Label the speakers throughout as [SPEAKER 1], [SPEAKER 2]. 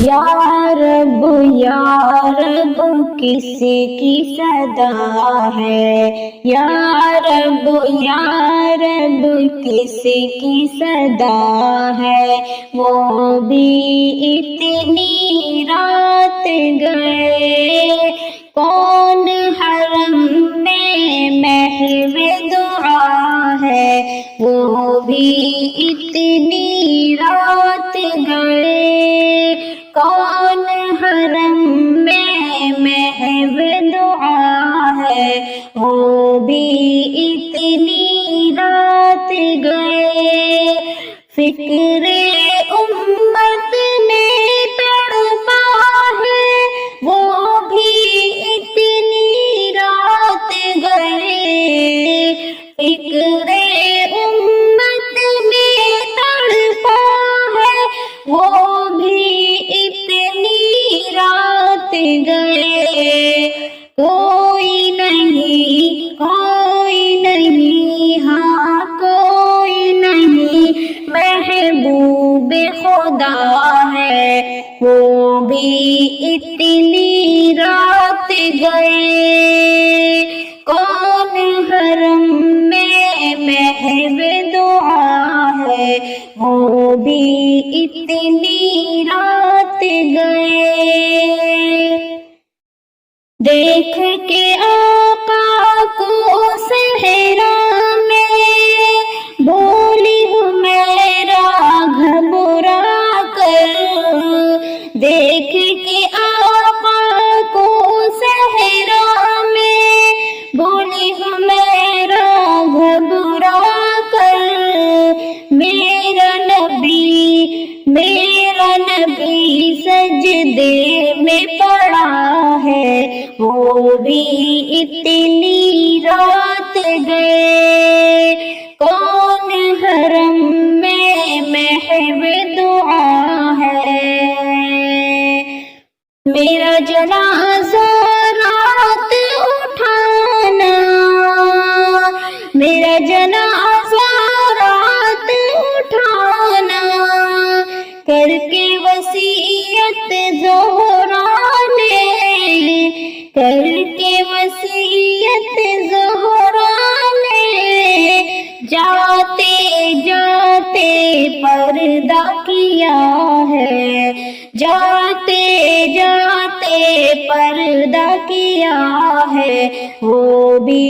[SPEAKER 1] یا رب کس کی صدا ہے، یا رب کس کی صدا ہے، وہ بھی اتنی رات گئے، کون حرم میں محو دعا ہے، وہ بھی اتنی رات گئے، کون حرم میں محو دعا ہے، وہ بھی اتنی رات گئے، فکر امت میں تڑپا ہے، وہ بھی اتنی رات گئے، فکر امت میں تڑپا ہے، وہ بھی اتنی رات گئے، کوئی نہیں ہاں کوئی نہیں محبوب خدا ہے، وہ بھی اتنی رات گئے، کون حرم میں محو دعا ہے، وہ بھی اتنی رات گئے، دیکھ کے آقا کو صحرا میں بولی حمیرہ گھبرا کر، دیکھ کے آقا کو صحرا میں بولی حمیرہ گھبرا کر، میرا نبی سجدے میں پڑا ہے، وہ بھی اتنی رات گئے، کون حرم میں محو دعا ہے، میرا جنازہ رات اٹھانا، میرا جنازہ رات اٹھانا، کر کے وصیت زہرا نے، کر کے وصیت زہرا نے، جاتے جاتے پردہ کیا ہے، جاتے جاتے پردہ کیا ہے، وہ بھی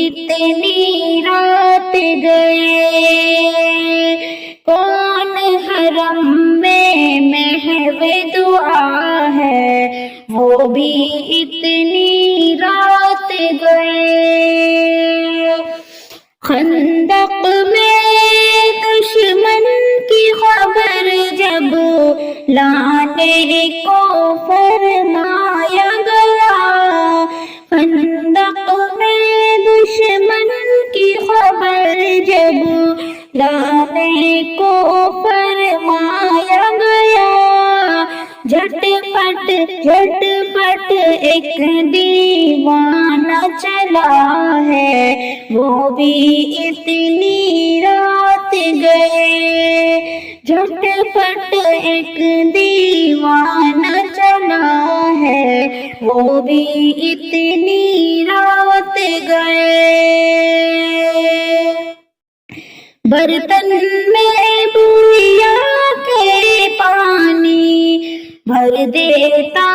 [SPEAKER 1] اتنی رات گئے، کون حرم میں محو دعا ہے، وہ بھی اتنی رات گئے، خندق میں دشمن کی خبر جب لانے کو فرمایا گیا، خندق میں دشمن کی خبر جب لانے کو فرمایا گیا، جھٹ پٹ ایک دیوانہ چلا ہے، وہ بھی اتنی رات گئے، جھٹ پٹ ایک دیوانہ چلا ہے، وہ بھی اتنی رات گئے، برتن میں بویا کے پانی بھر دیتا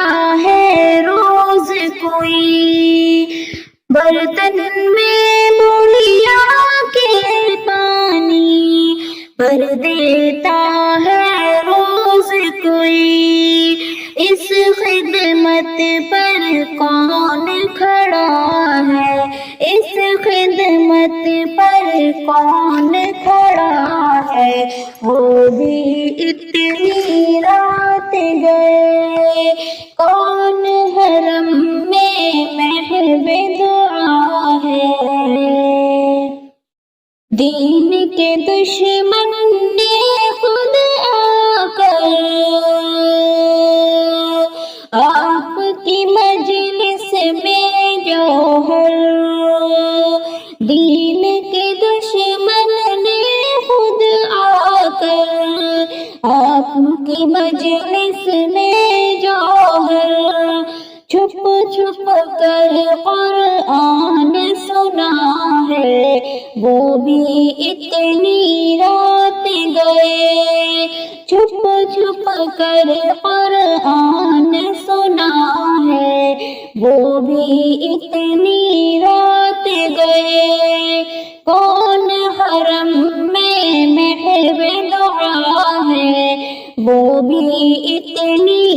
[SPEAKER 1] ہے روز کوئی، برتن میں بویا کے پانی بھر دیتا ہے روز کوئی، اس خدمت پر کون کھڑا ہے، اس خدمت پر کون کھڑا ہے، وہ بھی اتنی رات گئے، کون حرم میں محو دعا ہے، دین کے دشمن نے خود آ کر آپ کی مجلس میں جوہر، دین کے دشمن نے خود آ کر آپ کی مجلس میں چھپ چھپ کر قرآن سنا ہے، وہ بھی اتنی رات گئے، چھپ چھپ کر قرآن سنا ہے، وہ بھی اتنی رات گئے۔ کون حرم میں محو دعا ہے، وہ بھی اتنی